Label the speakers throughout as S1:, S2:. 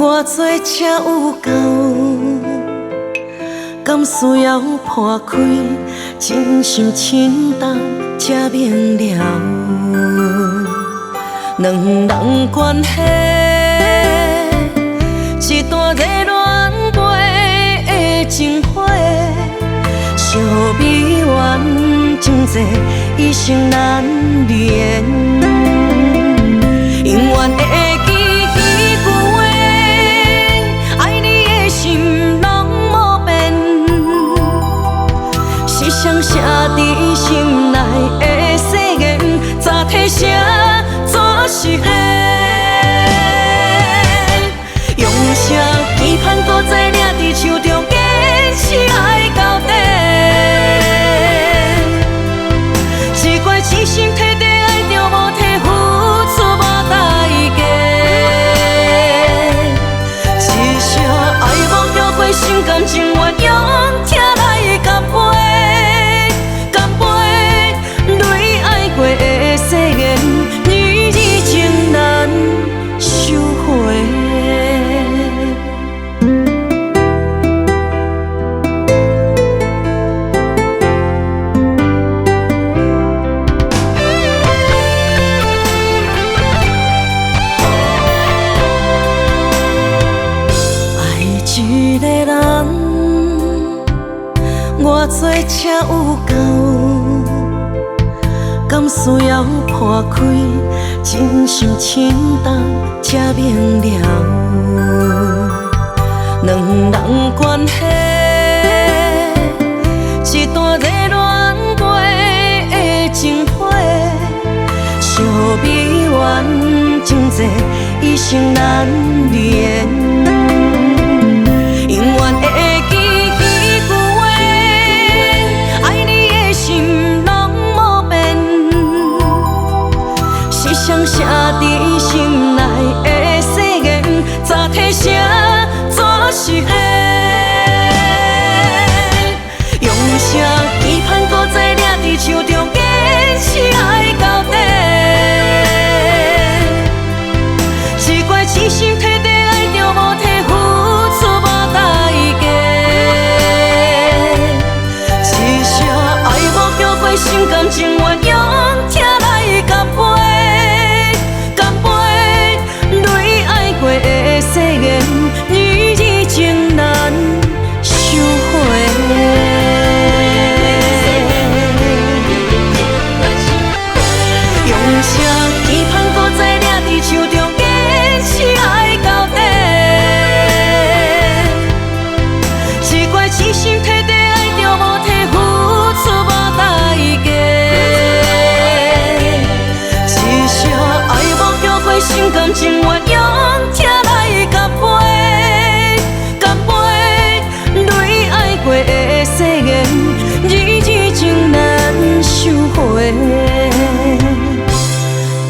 S1: 偌多才有够，敢需要破开真心深重才明了？两人关系，一段热恋过的情花，惜美怨情债，一生难连。永远会记彼句话，爱你的心拢无变，是谁写伫心内的誓言，早体写怎实现？用啥期盼，搁再领伫手中，坚持爱到底。奇怪，真心摕地爱着无体，付出无代价。一声爱无后悔，心甘情愿用疼来干杯，干杯，泪爱过的誓言，日日情难收回。一个人，偌多才有够，敢需要破开真心深重才明了？两人关系，一段热恋过的情花，惜美怨情债，一生难连。永远会记彼句话，爱你的心拢无变，是谁写伫心内的誓言，早体写怎实现？用啥期盼，搁再领伫手中，坚持爱到底。奇怪，真心摕地爱着无体，付出无代价。一声爱无后悔，心甘情愿用疼来干杯，干杯，泪爱过的誓言，日日情难收回。用啥期盼，搁再领伫手中，坚持爱到底。奇怪，真心摕地爱着无体，付出无代价。一声爱无后悔，心甘情愿用疼来干杯，干杯，泪爱过的誓言，日日情难收回。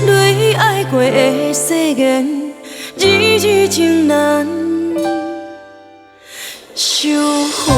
S1: 泪爱过的誓言，日日情难收回。